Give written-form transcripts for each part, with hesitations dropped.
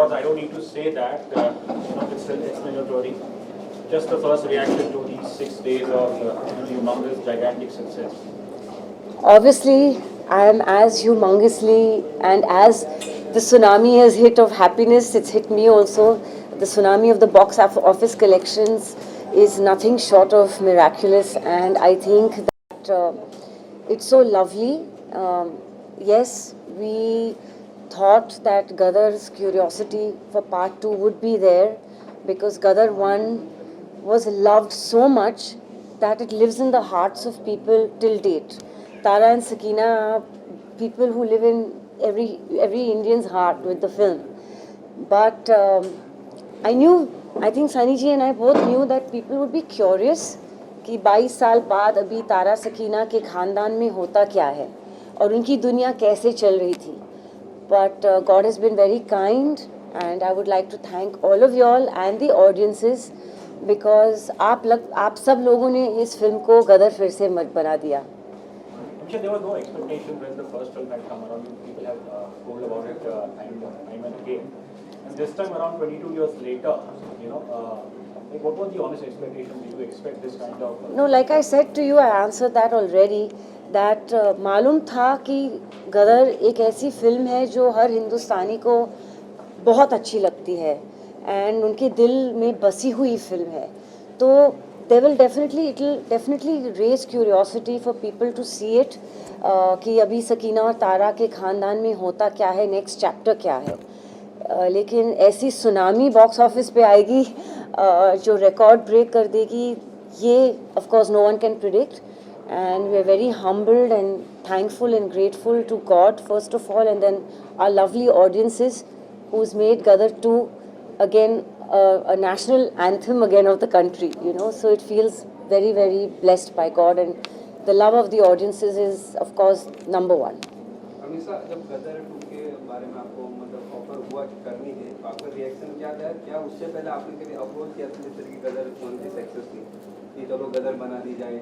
course, I don't need to say that. It's explanatory. Just the first reaction to these 6 days of humongous, gigantic success. Obviously, I am as humongously, and as the tsunami has hit of happiness, it's hit me also. The tsunami of the box office collections is nothing short of miraculous, and I think that it's so lovely. Yes, we thought that Gadar's curiosity for part 2 would be there, because Gadar 1 was loved so much that it lives in the hearts of people till date. Tara and Sakina are people who live in every Indian's heart with the film. But I think Sunny ji and I both knew that people would be curious कि 22 साल बाद अभी तारा सकीना के ख़ानदान में होता क्या है और उनकी दुनिया कैसे चल रही थी. But God has been very kind, and I would like to thank all of y'all and the audiences, because आप सब लोगों ने इस फिल्म को गदर फिर से बना दिया. There was no expectation when the first film had come around. People have told about it time and again. And this time around, 22 years later, what was the honest expectation? Did you expect this kind of... No, like I said to you, I answered that already. That मालूम था कि गदर एक ऐसी film है जो हर हिंदुस्तानी को बहुत अच्छी लगती है, and उनके दिल में बसी हुई फिल्म है. तो it will definitely raise curiosity for people to see it, कि अभी सकीना और तारा के ख़ानदान में होता क्या है, नेक्स्ट चैप्टर क्या है. लेकिन ऐसी सुनामी बॉक्स ऑफिस पे आएगी जो रिकॉर्ड ब्रेक कर देगी, ये of course no one can predict. And we are very humbled and thankful and grateful to God first of all, and then our lovely audiences who's made Gadar 2 again a national anthem again of the country, so it feels very, very blessed by God, and the love of the audiences is of course number one. हमेशा जब गदर 2 के बारे में आपको मतलब offer हुआ करनी है, तो आपका रिएक्शन क्या था? क्या उससे पहले आपने कभी अप्रोच किया था जैसे कि गदर 1 की सक्सेस थी कि चलो गदर बना दी जाए?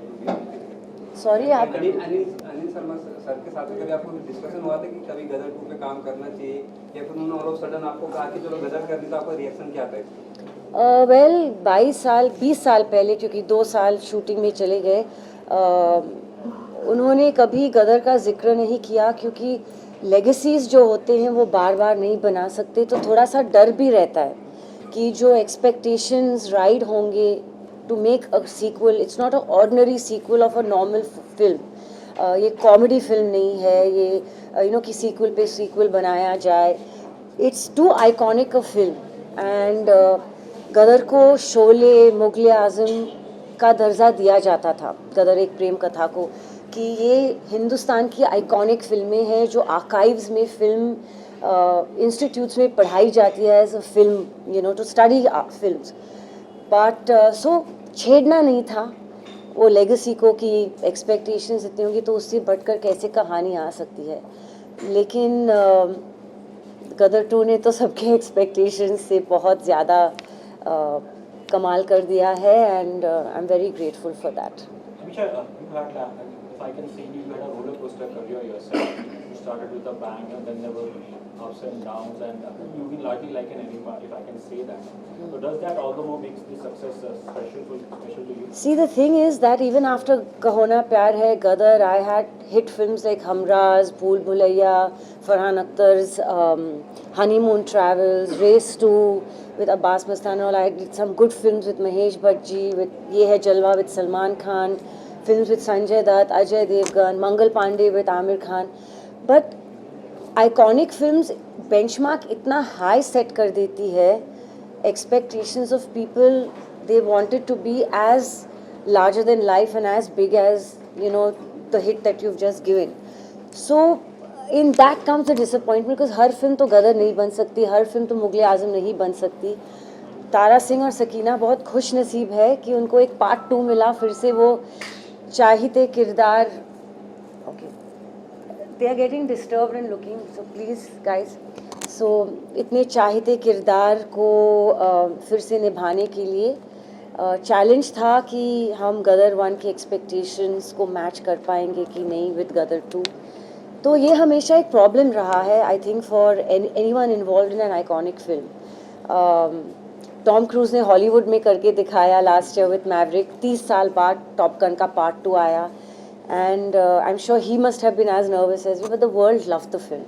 सॉरी, आप अनिल शर्मा सर के साथ कभी आपको डिस्कशन हुआ था कि कभी गदर 2 पे काम करना चाहिए, या फिर उन्होंने ऑल ऑफ सडन आपको कहा कि चलो गदर कर दी, तो आपका रिएक्शन क्या था? वेल 20 साल पहले, क्योंकि 2 साल शूटिंग में चले गए, उन्होंने कभी गदर का जिक्र नहीं किया, क्योंकि लेगेसीज जो होते हैं वो बार बार नहीं बना सकते, तो थोड़ा सा डर भी रहता है कि जो एक्सपेक्टेशंस राइड होंगे to make a sequel. It's not an ordinary sequel of a normal film. ये कॉमेडी फिल्म नहीं है, ये कि सीक्वल पे सीक्वल बनाया जाए. It's too iconic a film, and गदर को शोले, मुगले आज़म का दर्जा दिया जाता था, गदर एक प्रेम कथा को, कि ये हिंदुस्तान की आइकॉनिक फिल्में हैं जो आर्काइव्स में फिल्म इंस्टीट्यूट्स में पढ़ाई जाती है as a film, to study films. But so छेड़ना नहीं था वो लेगेसी को कि एक्सपेक्टेशंस इतनी होंगी तो उससे बढ़कर कैसे कहानी आ सकती है. लेकिन गदर 2 ने तो सबके एक्सपेक्टेशंस से बहुत ज़्यादा कमाल कर दिया है, and I am very grateful for that. If I can say, you had a roller coaster career yourself. You started with a bang, and then there were ups and downs, and you've been largely like an enigma, if I can say that. So does that all the more makes the success special to you? See, the thing is that even after Kaho Na Pyar Hai, Gadar, I had hit films like Humraaz, Bhool Bhulaiya, Farhan Akhtar's Honeymoon Travels, Race 2 with Abbas Mastan, and all. I did some good films with Mahesh Bhatt ji, with Ye Hai Jalwa with Salman Khan, films with Sanjay Dutt, Ajay Devgan, Mangal Pandey with Amir Khan. But iconic films benchmark इतना high set कर देती है, expectations of people, they wanted to be as larger than life and as big as the hit that you've just given. So in that comes the disappointment, because her film तो गदर नहीं बन सकती, हर film तो मुगले आज़म नहीं बन सकती. तारा सिंह और सकीना बहुत खुश नसीब है कि उनको एक पार्ट 2 मिला, फिर से वो चाहते किरदार. Okay, they are getting disturbed and looking, so please guys. So इतने चाहते किरदार को फिर से निभाने के लिए चैलेंज था कि हम गदर 1 के एक्सपेक्टेशंस को मैच कर पाएंगे कि नहीं विद गदर 2. तो ये हमेशा एक प्रॉब्लम रहा है I think for anyone involve in an iconic film. Tom cruise ने हॉलीवुड में करके दिखाया लास्ट ईयर विथ मैवरिक. 30 साल बाद टॉप गन का पार्ट 2 आया and I am sure he must have been as nervous as we, but the world love the film.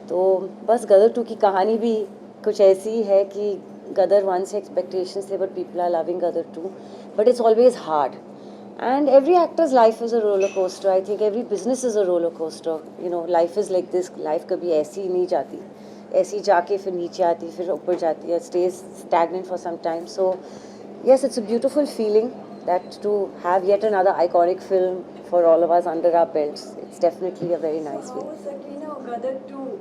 तो बस गदर 2 की कहानी भी कुछ ऐसी ही है कि गदर 1 से एक्सपेक्टेशंस थे but people are loving Gadar 2, but it's always hard. And every actor's life is a roller coaster. I think every business is a roller coaster. You know, life is like this. Life कभी ऐसी ही नहीं जाती. ऐसी जाके फिर नीचे आती, फिर ऊपर जाती है. Stays stagnant for some time. So, yes, it's a beautiful feeling that to have yet another iconic film for all of us under our belts. It's definitely a very nice So how feeling. was Sakina Gadar 2?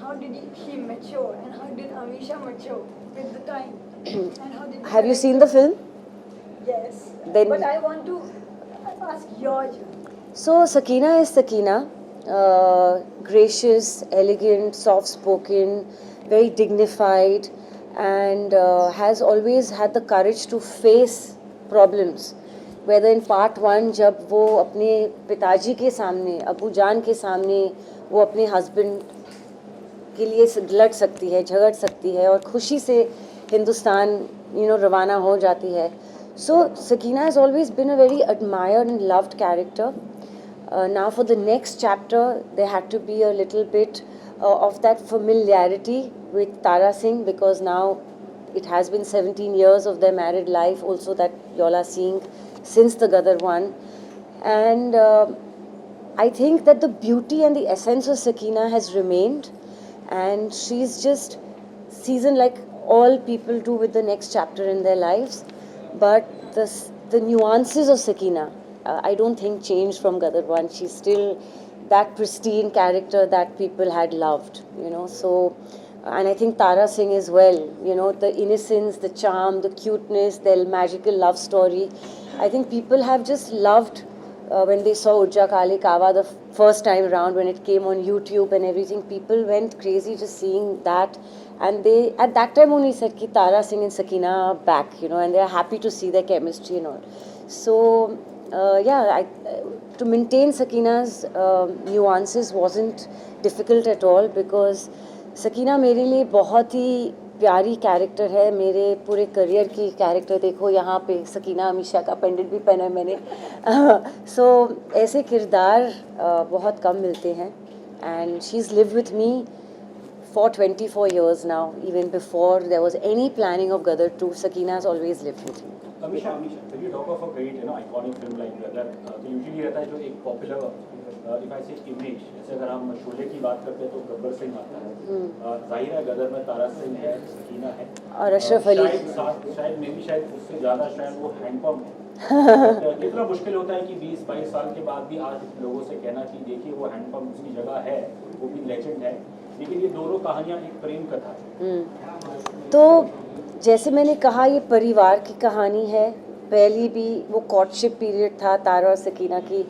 How did she mature and how did Amisha mature with the time? And how did Have you seen the film? Yes. Then- But I want to ask your view. So Sakina is Sakina, gracious, elegant, soft-spoken, very dignified, and has always had the courage to face problems. Whether in part 1 जब वो अपने पिताजी के सामने, अबू जान के सामने, वो अपने हस्बैंड के लिए लड़ सकती है, झगड़ सकती है और खुशी से हिंदुस्तान रवाना हो जाती है. So Sakina has always been a very admired and loved character. Now for the next chapter, there had to be a little bit of that familiarity with Tara Singh, because now it has been 17 years of their married life also that y'all are seeing since the Gadar 1. And I think that the beauty and the essence of Sakina has remained, and she's just seasoned like all people do with the next chapter in their lives. But the nuances of Sakina, I don't think changed from Gadar 1. She's still that pristine character that people had loved, So, and I think Tara Singh as well, the innocence, the charm, the cuteness, the magical love story. I think people have just loved when they saw Urja Kale Kawa the first time around, when it came on YouTube and everything. People went crazy just seeing that. And they, at that time only said ki Tara Singh and Sakina are back, and they are happy to see their chemistry and all. So, to maintain Sakina's nuances wasn't difficult at all, because Sakina मेरे लिए बहुत ही प्यारी character है. मेरे पूरे career की character देखो, यहाँ पे सकीना अमीशा का पेंडेंट भी पहना है मैंने. So, ऐसे किरदार बहुत कम मिलते हैं. And she's lived with me for 24 years now. Even before there was any planning of Gadar 2, Sakina has always lived with me. Amisha, when you talk of a great, iconic film like Gadar, तो usually रहता है जो एक popular, if I say image, जैसे अगर हम शोले की बात करते हैं तो गब्बर सिंह आता है. जाहिर है गदर में तारा सिंह है, सकीना है और अशरफ अली. शायद उससे ज़्यादा शायद वो हैंडपम्प है. कितना मुश्किल होता है कि 20-22 साल के बाद भी आज लोगों से कहना कि देखिए वो हैंडपम्प उसकी जगह है, वो भी लेजेंड है. लेकिन ये दोनों कहानियाँ एक प्रेम कथा है. तो जैसे मैंने कहा, ये परिवार की कहानी है. पहली भी वो कॉर्टशिप पीरियड था तारा और सकीना की.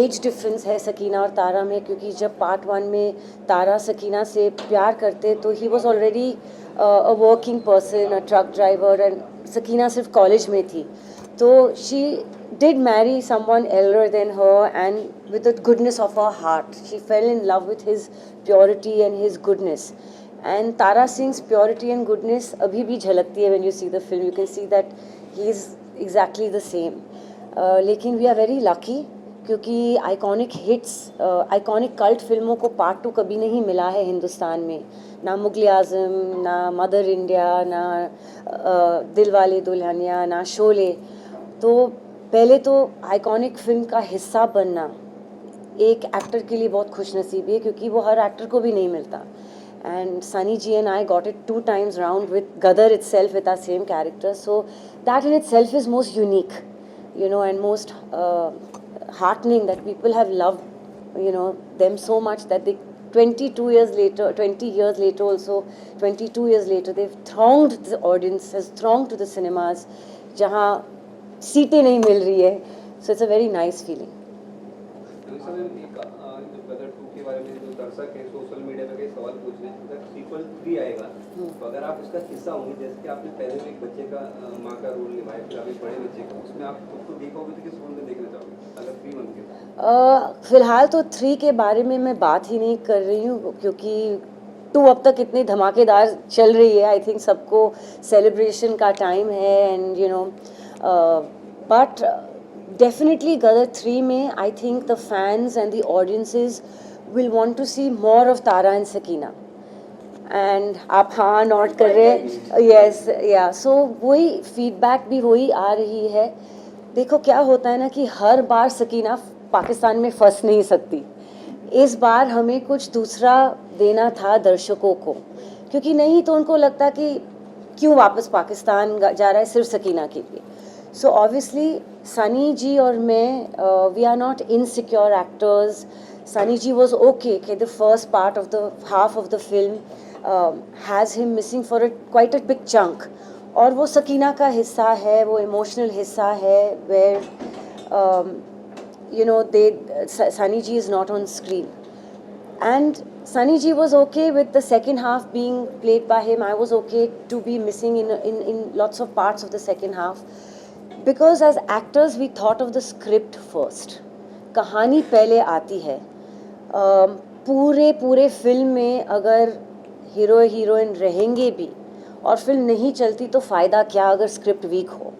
एज डिफरेंस है सकीना और तारा में, क्योंकि जब पार्ट 1 में तारा सकीना से प्यार करते तो he was already a working person, a truck driver, and Sakina सिर्फ कॉलेज में थी. तो she did marry someone elder than her, and with the goodness of her heart she fell in love with his purity and his goodness. And Tara Singh's purity and goodness abhi bhi jhalakti hai when you see the film. You can see that he is exactly the same. लेकिन we are very lucky क्योंकि iconic hits, iconic cult फिल्मों को part 2 कभी नहीं मिला है हिंदुस्तान में. ना मुगल आज़म, ना मदर इंडिया, ना दिलवाले दुल्हनिया, ना शोले. तो पहले तो आइकॉनिक फिल्म का हिस्सा बनना एक एक्टर के लिए बहुत खुशनसीबी है, क्योंकि वो हर एक्टर को भी नहीं मिलता. And Sunny G and I got it 2 times round with Gadar itself, with our same character. So that in itself is most unique, and most heartening that people have loved, them so much that they 20 years later also, 22 years later, they've thronged, the audience has thronged to the cinemas, जहाँ सीटें नहीं मिल रही है. So it's a very nice feeling. गदर 2 के बारे में जो दर्शक है सोशल मीडिया पे कई सवाल पूछ रहे हैं, जब सीक्वल 3 आएगा तो अगर आप उसका हिस्सा होंगे, जैसे कि आपने पहले में एक बच्चे का माँ का रोल निभाया, फिर अभी बड़े बच्चे का, उसमें आप खुद को देखोगे तो किस रोल में देखना चाहोगे अगर 3 मंथ के? फिलहाल तो 3 के बारे में मैं बात ही नहीं कर रही हूँ, क्योंकि 2 अब तक इतनी धमाकेदार चल रही है. आई थिंक सबको सेलिब्रेशन का टाइम है, and you know, but definitely Gadar 3 में I think the fans and the audiences will want to see more of Tara and Sakina. And आप हाँ नॉट कर रहे हैं, यस या, सो वही फीडबैक भी वही आ रही है. देखो क्या होता है ना कि हर बार सकीना पाकिस्तान में फंस नहीं सकती. इस बार हमें कुछ दूसरा देना था दर्शकों को, क्योंकि नहीं तो उनको लगता कि क्यों वापस पाकिस्तान जा रहा है सिर्फ सकीना के लिए. सो ऑब्वियसली सनी जी और मैं, we are not insecure actors. Sunny ji was okay कि the first part of the half of the film has him missing for quite a big chunk, और वो सकीना का हिस्सा है, वो इमोशनल हिस्सा है, where you know Sunny ji is not on screen, and Sunny ji was okay with the second half being played by him. I was okay to be missing in lots of parts of the second half, because as actors we thought of the script first. कहानी पहले आती है. पूरे film में अगर hero heroine रहेंगे भी और फिल्म नहीं चलती तो फ़ायदा क्या अगर स्क्रिप्ट वीक हो.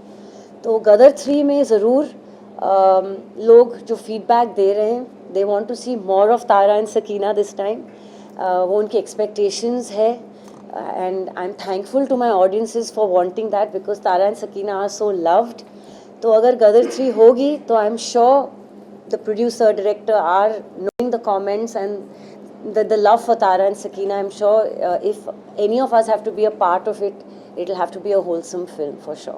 तो गदर 3 में ज़रूर लोग जो फीडबैक दे रहे हैं, they want to see more of Tara and Sakina this time. वो उनकी एक्सपेक्टेशंस है, and I am thankful to my audiences for wanting that, because Tara and Sakina are so loved. तो अगर गदर 3 होगी तो I am sure the producer director are knowing the comments and the love for Tara and Sakina. I'm sure if any of us have to be a part of it, it'll have to be a wholesome film for sure.